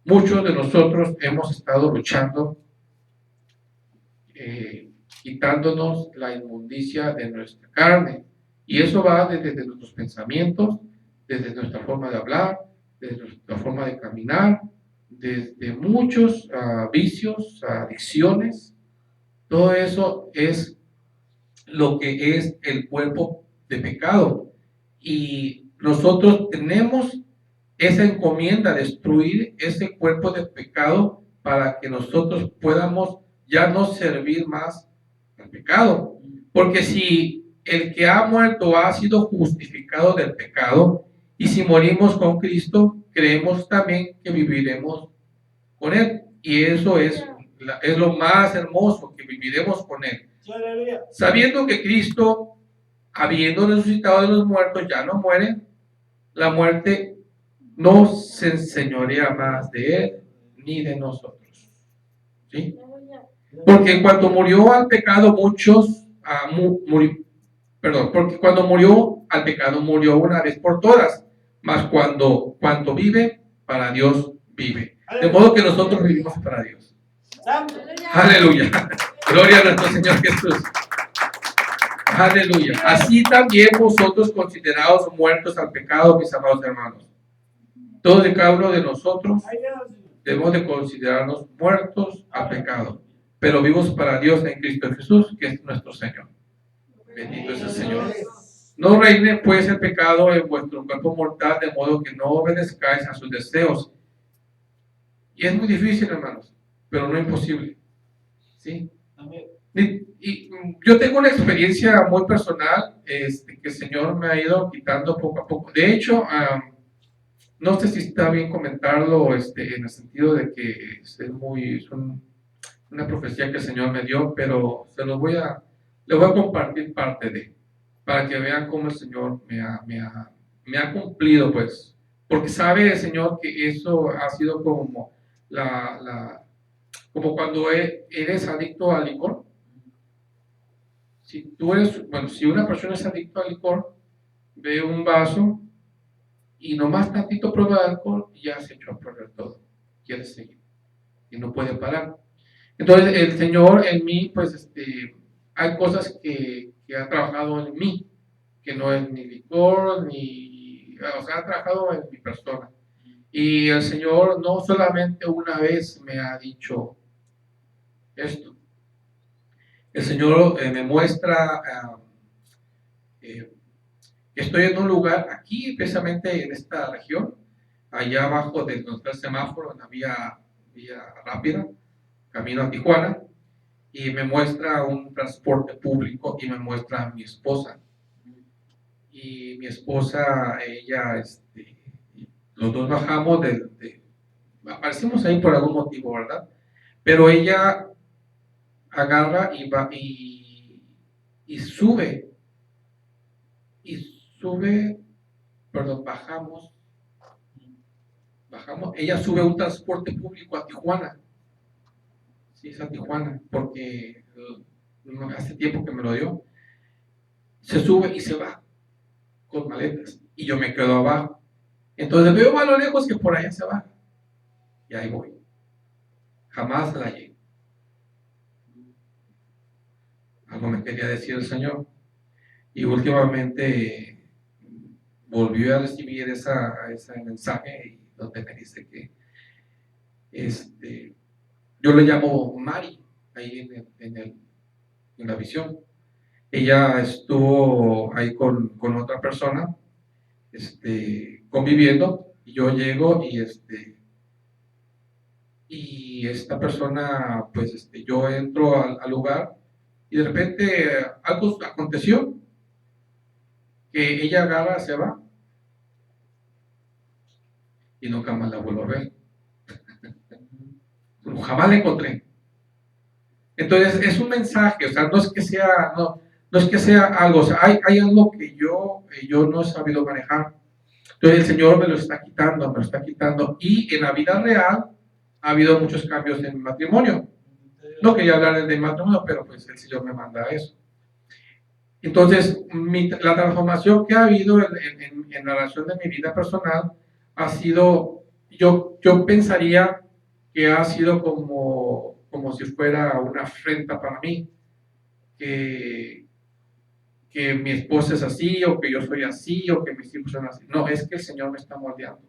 muchos de nosotros hemos estado luchando, quitándonos la inmundicia de nuestra carne. Y eso va desde nuestros pensamientos, desde nuestra forma de hablar, desde nuestra forma de caminar, desde muchos vicios, adicciones. Todo eso es lo que es el cuerpo de pecado. Y nosotros tenemos esa encomienda, destruir ese cuerpo de pecado para que nosotros podamos ya no servir más al pecado. Porque si el que ha muerto ha sido justificado del pecado, y si morimos con Cristo, creemos también que viviremos con Él. Y eso es lo más hermoso, que viviremos con Él. Sabiendo que Cristo, habiendo resucitado de los muertos, ya no muere, la muerte no se enseñorea más de Él ni de nosotros. ¿Sí? Porque cuando murió al pecado muchos, porque cuando murió al pecado murió una vez por todas, mas cuando vive, para Dios vive. De modo que nosotros vivimos para Dios. Aleluya. Gloria a nuestro Señor Jesús. Aleluya. Así también vosotros considerados muertos al pecado, mis amados hermanos. Todos y cada uno de nosotros debemos de considerarnos muertos al pecado, pero vivos para Dios en Cristo Jesús, que es nuestro Señor. Bendito es el Señor. No reine pues el pecado en vuestro cuerpo mortal, de modo que no obedezcáis a sus deseos. Y es muy difícil, hermanos, pero no imposible. ¿Sí? Y yo tengo una experiencia muy personal, que el Señor me ha ido quitando poco a poco. De hecho, no sé si está bien comentarlo, en el sentido de que es una profecía que el Señor me dio, pero le voy a compartir parte de, para que vean cómo el Señor me ha cumplido, pues, porque sabe el Señor que eso ha sido como como cuando eres adicto al licor. Si una persona es adicto al licor, ve un vaso y nomás tantito prueba de alcohol y ya se echó a perder todo, quiere seguir y no puede parar. Entonces el Señor en mí, pues hay cosas que ha trabajado en mí, que no es ni licor, ha trabajado en mi persona. Y el Señor no solamente una vez me ha dicho esto. El Señor me muestra, estoy en un lugar aquí, precisamente en esta región, allá abajo de donde está el semáforo, en la vía rápida, camino a Tijuana. y me muestra un transporte público y me muestra a mi esposa. Y mi esposa, ella, los dos bajamos aparecimos ahí por algún motivo, ¿verdad? Pero ella agarra y va y sube, y sube, perdón, bajamos, ella sube un transporte público a Tijuana, sí, es a Tijuana, porque hace tiempo que me lo dio, se sube y se va con maletas, y yo me quedo abajo. Entonces veo a lo lejos que por allá se va, y ahí voy. Jamás la llegué. Algo me quería decir el Señor. Y últimamente volvió a recibir ese mensaje donde me dice que yo le llamo Mari ahí en la visión. Ella estuvo ahí con otra persona conviviendo, y yo llego y esta persona, pues yo entro al lugar y de repente algo aconteció, que ella agarra, se va y nunca más la vuelvo a ver. Jamás la encontré. Entonces es un mensaje, o sea, no es que sea, no es que sea algo, o sea, hay algo que yo no he sabido manejar. Entonces el Señor me lo está quitando, y en la vida real ha habido muchos cambios en mi matrimonio. No quería hablar de matrimonio, pero pues el Señor me manda eso. Entonces, la transformación que ha habido en la relación de mi vida personal ha sido, yo pensaría que ha sido como si fuera una afrenta para mí, que mi esposa es así, o que yo soy así, o que mis hijos son así. No, es que el Señor me está moldeando.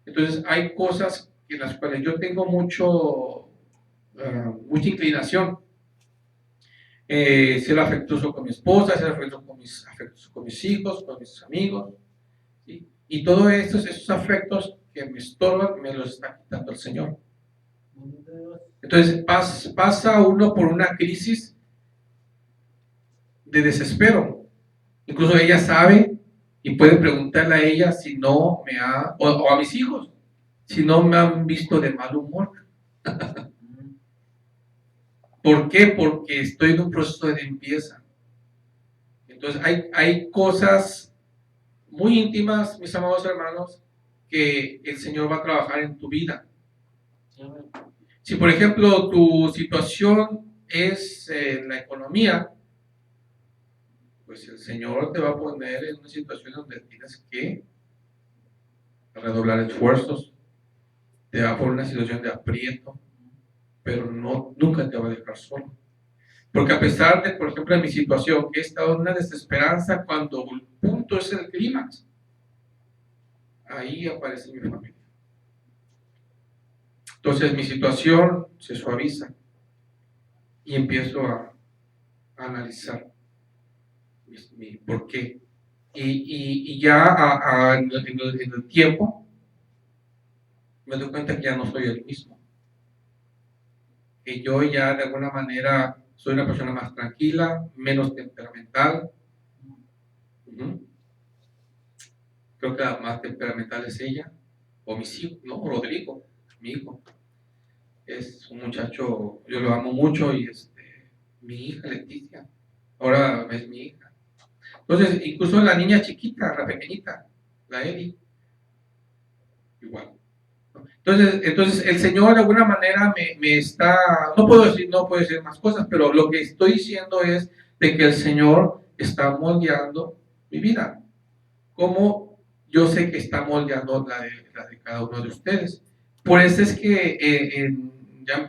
Entonces, hay cosas en las cuales yo tengo mucha inclinación. Ser afectuoso con mi esposa, ser afectuoso con mis hijos, con mis amigos, ¿sí? Y todos esos afectos que me estorban, me los está quitando el Señor. Entonces pasa uno por una crisis de desespero. Incluso ella sabe y puede preguntarle a ella si no o a mis hijos, si no me han visto de mal humor. ¿Por qué? Porque estoy en un proceso de limpieza. Entonces hay cosas muy íntimas, mis amados hermanos, que el Señor va a trabajar en tu vida. Si por ejemplo tu situación es la economía, pues el Señor te va a poner en una situación donde tienes que redoblar esfuerzos, te va a poner en una situación de aprieto, pero nunca te va a dejar solo. Porque a pesar de, por ejemplo, en mi situación, que he estado en una desesperanza, cuando el punto es el clímax, ahí aparece mi familia. Entonces mi situación se suaviza y empiezo a analizar mi por qué. Y ya en el tiempo me doy cuenta que ya no soy el mismo. Que yo ya de alguna manera soy una persona más tranquila, menos temperamental. Creo que la más temperamental es ella, o mis hijos, ¿no? Rodrigo, mi hijo. Es un muchacho, yo lo amo mucho, y mi hija Leticia, ahora es mi hija. Entonces, incluso la niña chiquita, la pequeñita, la Eli, igual. Entonces el Señor de alguna manera me está, no puedo decir más cosas, pero lo que estoy diciendo es de que el Señor está moldeando mi vida, como yo sé que está moldeando la de cada uno de ustedes. Por eso es que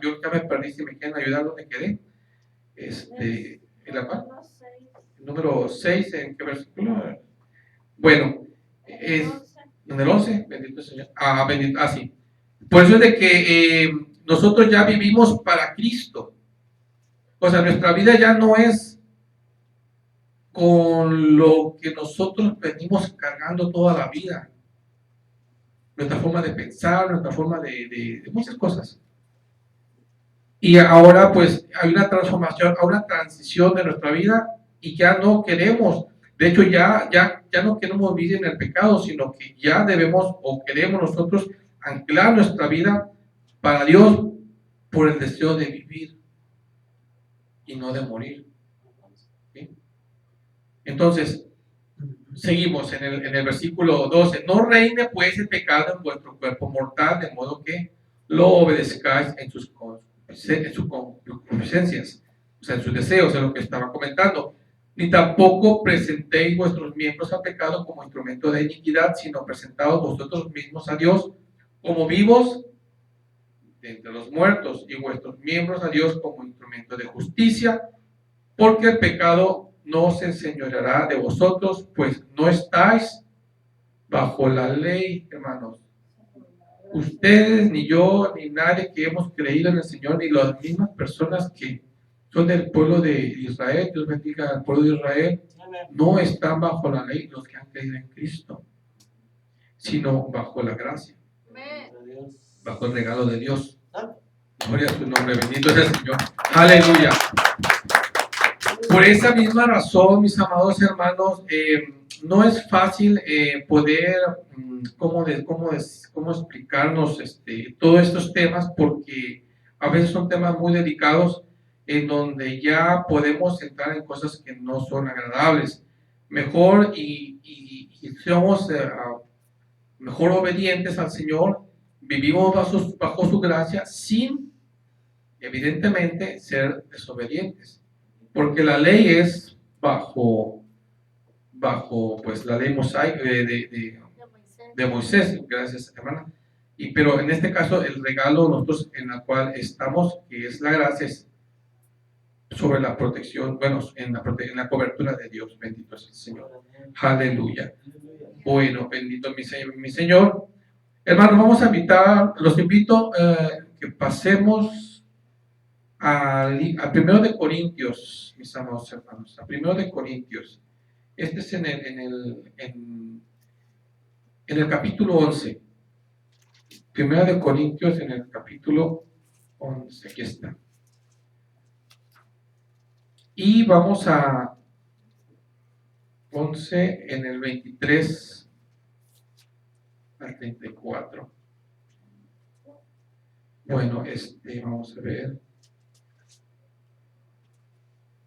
yo ya me perdí, si me quieren ayudar donde quedé. ¿En la cual? Número 6, ¿en qué versículo? Bueno, es en el 11, bendito Señor. Sí. Por eso es de que nosotros ya vivimos para Cristo. O sea, nuestra vida ya no es con lo que nosotros venimos cargando toda la vida. Nuestra forma de pensar, nuestra forma de muchas cosas. Y ahora pues hay una transformación, hay una transición de nuestra vida y ya no queremos, de hecho ya no queremos vivir en el pecado, sino que ya debemos o queremos nosotros anclar nuestra vida para Dios por el deseo de vivir y no de morir. ¿Sí? Entonces, seguimos en el versículo 12. No reine pues el pecado en vuestro cuerpo mortal, de modo que lo obedezcáis en sus concupiscencias, o sea, en sus deseos, es lo que estaba comentando. Ni tampoco presentéis vuestros miembros al pecado como instrumento de iniquidad, sino presentaos vosotros mismos a Dios como vivos de entre los muertos y vuestros miembros a Dios como instrumento de justicia, porque el pecado no se enseñoreará de vosotros, pues no estáis bajo la ley, hermanos. Ustedes, ni yo, ni nadie que hemos creído en el Señor, ni las mismas personas que son del pueblo de Israel, Dios bendiga al pueblo de Israel, no están bajo la ley los que han creído en Cristo, sino bajo la gracia, bajo el regalo de Dios. Gloria a su nombre, bendito es el Señor. Aleluya. Por esa misma razón, mis amados hermanos, no es fácil poder, cómo explicarnos todos estos temas, porque a veces son temas muy delicados en donde ya podemos entrar en cosas que no son agradables. Mejor y somos mejor obedientes al Señor, vivimos bajo su gracia sin, evidentemente, ser desobedientes. Porque la ley es bajo pues la ley mosaica de Moisés, gracias hermana. Pero en este caso el regalo nosotros en la cual estamos, que es la gracia, es sobre la protección, bueno, en la cobertura de Dios, bendito es el Señor. Aleluya. Bueno, bendito mi Señor. Hermanos, vamos a invitar, los invito que pasemos al 1 de Corintios, mis amados hermanos, a 1 de Corintios. Este es en el capítulo 11. 1 de Corintios en el capítulo 11, aquí está. Y vamos a 11 en el 23 al 34. Bueno, vamos a ver.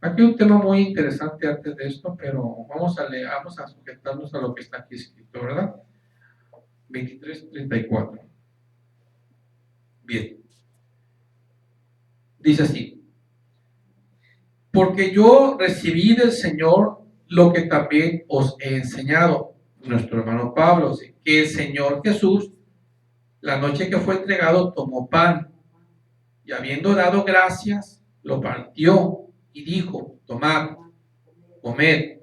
Aquí hay un tema muy interesante antes de esto, pero vamos a sujetarnos a lo que está aquí escrito, ¿verdad? 23:34. Bien. Dice así: porque yo recibí del Señor lo que también os he enseñado, nuestro hermano Pablo, que el Señor Jesús, la noche que fue entregado, tomó pan y habiendo dado gracias, lo partió y dijo: tomad, comed,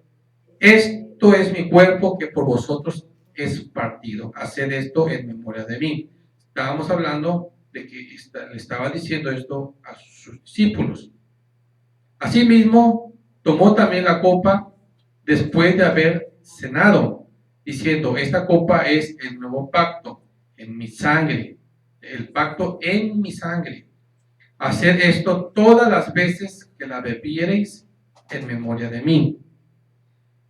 esto es mi cuerpo que por vosotros es partido, haced esto en memoria de mí. Estábamos hablando de que le estaba diciendo esto a sus discípulos. Asimismo, tomó también la copa después de haber cenado, diciendo: esta copa es el nuevo pacto en mi sangre, el pacto en mi sangre. Haced esto todas las veces que la bebiereis en memoria de mí.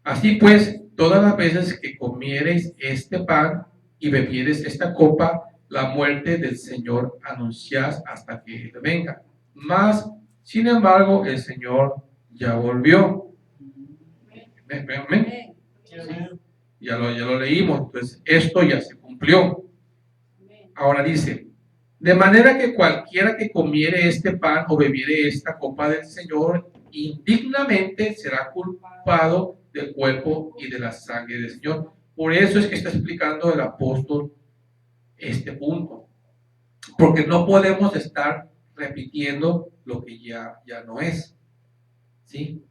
Así pues, todas las veces que comiereis este pan y bebiereis esta copa, la muerte del Señor anunciáis hasta que Él venga. Mas, sin embargo, el Señor ya volvió. Amén. Ya lo leímos, entonces esto ya se cumplió. Ahora dice: de manera que cualquiera que comiere este pan o bebiere esta copa del Señor indignamente será culpado del cuerpo y de la sangre del Señor. Por eso es que está explicando el apóstol este punto, porque no podemos estar repitiendo lo que ya no es, ¿sí?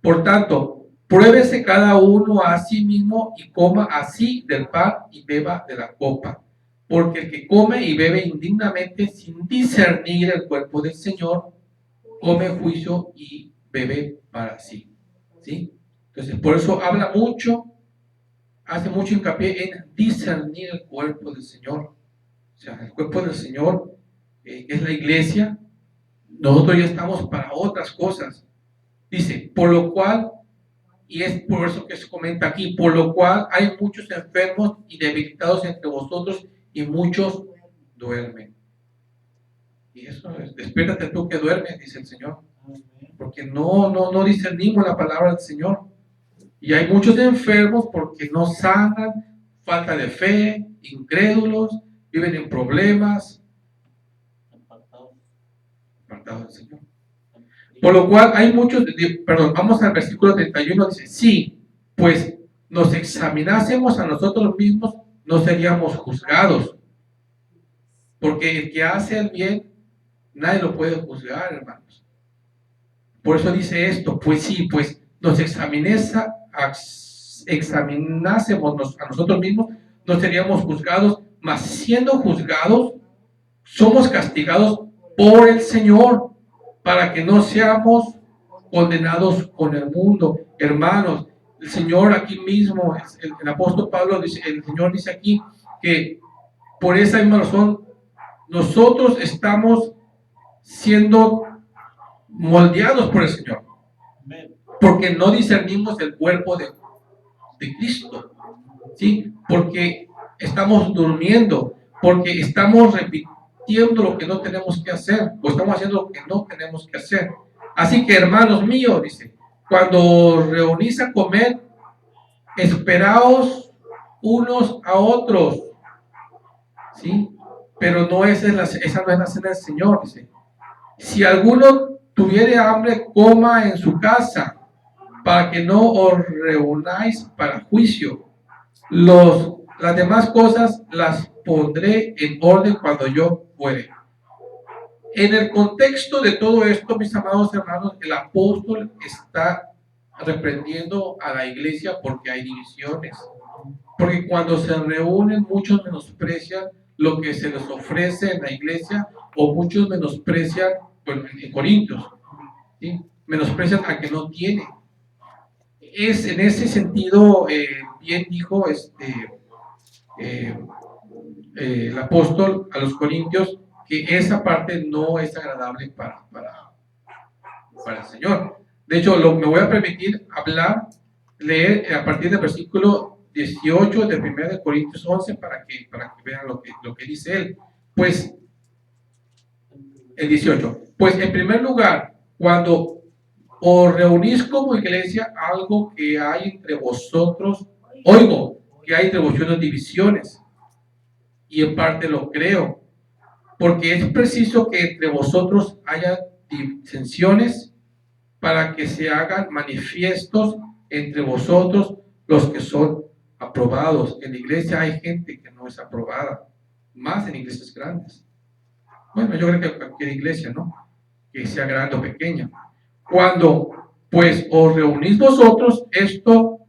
Por tanto, pruébese cada uno a sí mismo y coma así del pan y beba de la copa. Porque el que come y bebe indignamente sin discernir el cuerpo del Señor, come juicio y bebe para sí. ¿Sí? Entonces, por eso hace mucho hincapié en discernir el cuerpo del Señor. O sea, el cuerpo del Señor es la iglesia, Nosotros ya estamos para otras cosas. Dice, por lo cual, y es por eso que se comenta aquí, por lo cual hay muchos enfermos y debilitados entre vosotros y muchos duermen. Y eso es, despiértate tú que duermes, dice el Señor. Porque no discernimos la palabra del Señor. Y hay muchos enfermos porque no sanan, falta de fe, incrédulos, viven en problemas, apartados del Señor. Por lo cual hay muchos, perdón, vamos al versículo 31, dice, sí, pues nos examinásemos a nosotros mismos, no seríamos juzgados. Porque el que hace el bien, nadie lo puede juzgar, hermanos. Por eso dice esto, pues sí, pues nos examinásemos a nosotros mismos, no seríamos juzgados, mas siendo juzgados, somos castigados por el Señor, para que no seamos condenados con el mundo. Hermanos, el Señor aquí mismo, el apóstol Pablo dice, el Señor dice aquí que por esa misma razón nosotros estamos siendo moldeados por el Señor, porque no discernimos el cuerpo de Cristo, ¿sí? Porque estamos durmiendo, porque estamos repitiendo lo que no tenemos que hacer, o estamos haciendo lo que no tenemos que hacer. Así que, hermanos míos, dice, cuando reunís a comer, esperaos unos a otros, ¿sí? Pero no esa no es la cena del Señor, dice. Si alguno tuviere hambre, coma en su casa, para que no os reunáis para juicio. Las demás cosas las pondré en orden cuando yo fuere. En el contexto de todo esto, mis amados hermanos, el apóstol está reprendiendo a la iglesia porque hay divisiones. Porque cuando se reúnen, muchos menosprecian lo que se les ofrece en la iglesia, o muchos menosprecian, bueno, en Corintios, ¿sí? Menosprecian a que no tiene. Es en ese sentido, bien dijo eh, el apóstol a los corintios, que esa parte no es agradable para el Señor. De hecho, me voy a permitir leer a partir del versículo 18 de 1 de Corintios 11 para que vean lo que dice él. Pues, el 18. Pues en primer lugar, cuando os reunís como iglesia, algo que hay entre vosotros, oigo que hay entre vosotros divisiones, y en parte lo creo, porque es preciso que entre vosotros haya disensiones para que se hagan manifiestos entre vosotros los que son aprobados. En la iglesia hay gente que no es aprobada, más en iglesias grandes. Bueno, yo creo que cualquier iglesia, ¿no? Que sea grande o pequeña. Cuando pues os reunís vosotros, esto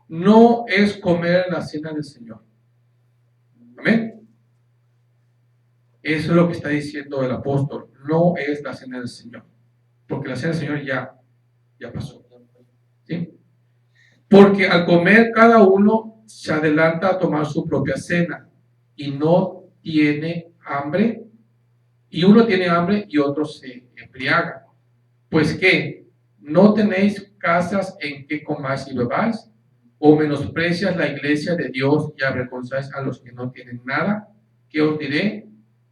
no es comer la cena del Señor. Amén. Eso es lo que está diciendo el apóstol. No es la cena del Señor. Porque la cena del Señor ya pasó. ¿Sí? Porque al comer cada uno se adelanta a tomar su propia cena y no tiene hambre. Y uno tiene hambre y otro se embriaga. Pues que no tenéis casas en que comáis y bebáis, o menosprecias la iglesia de Dios y avergonzáis a los que no tienen nada. ¿Qué os diré?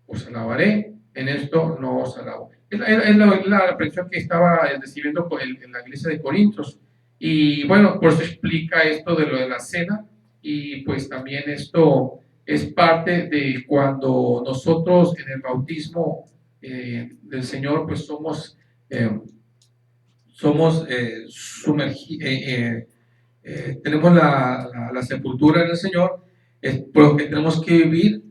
Os alabaré, en esto no os alabo. Es la reflexión que estaba recibiendo en la iglesia de Corintios. Y bueno, por eso explica esto de lo de la cena, y pues también esto es parte de cuando nosotros en el bautismo del Señor, pues somos tenemos la sepultura en el Señor, por lo que tenemos que vivir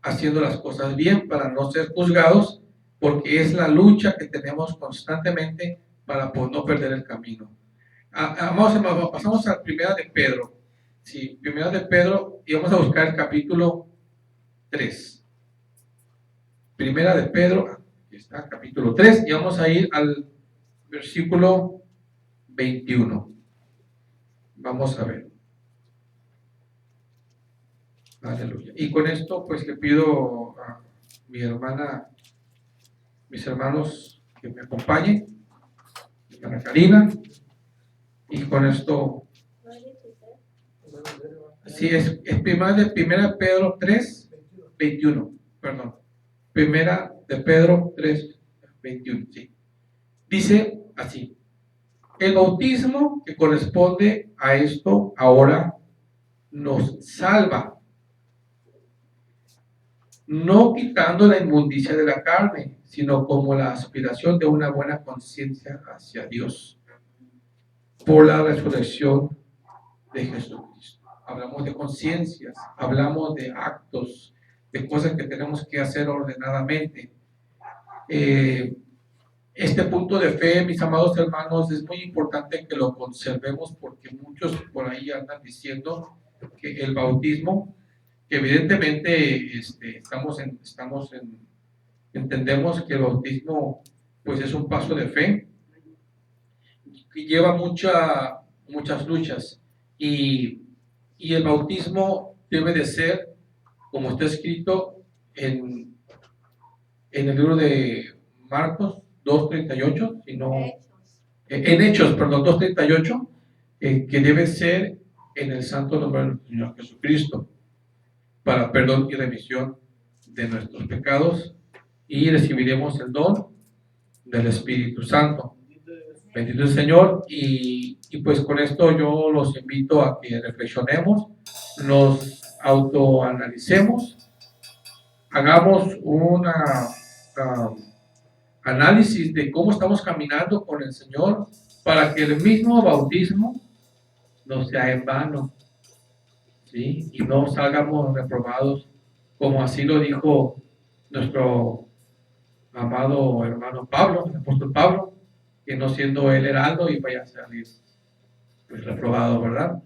haciendo las cosas bien para no ser juzgados, porque es la lucha que tenemos constantemente para no perder el camino. Pasamos a Primera de Pedro. Sí, Primera de Pedro, y vamos a buscar el capítulo 3. Primera de Pedro, aquí está, capítulo 3, y vamos a ir al versículo 21. Vamos a ver. Aleluya. Y con esto, pues le pido a mi hermana, mis hermanos, que me acompañe, hermana Karina, y con esto, sí, es primera Pedro 3, 21, perdón, primera de Pedro 3, 21, sí. Dice así: el bautismo que corresponde a esto ahora nos salva, no quitando la inmundicia de la carne, sino como la aspiración de una buena conciencia hacia Dios por la resurrección de Jesucristo. Hablamos de conciencias, hablamos de actos, de cosas que tenemos que hacer ordenadamente. Este punto de fe, mis amados hermanos, es muy importante que lo conservemos, porque muchos por ahí andan diciendo que el bautismo, que evidentemente entendemos que el bautismo pues es un paso de fe que lleva muchas luchas, y el bautismo debe de ser, como está escrito en el libro de Marcos 2:38, en Hechos, perdón, 2:38, que debe ser en el santo nombre de nuestro Señor Jesucristo, para perdón y remisión de nuestros pecados, y recibiremos el don del Espíritu Santo. Bendito el Señor. Y pues con esto yo los invito a que reflexionemos, nos autoanalicemos, hagamos una análisis de cómo estamos caminando con el Señor, para que el mismo bautismo no sea en vano, ¿sí? Y no salgamos reprobados, como así lo dijo nuestro amado hermano Pablo, el apóstol Pablo, que no siendo él heraldo y vaya a salir pues reprobado, ¿verdad?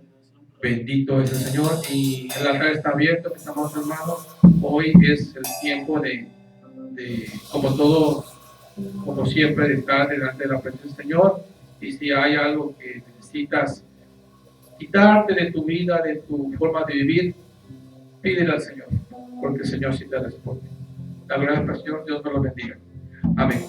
Bendito es el Señor. Y el altar está abierto, mis amados hermanos. Hoy es el tiempo de como siempre, de estar delante de la presencia del Señor. Y si hay algo que necesitas quitarte de tu vida, de tu forma de vivir, pídele al Señor, porque el Señor sí te responde. La gloria del Señor, Dios nos lo bendiga. Amén.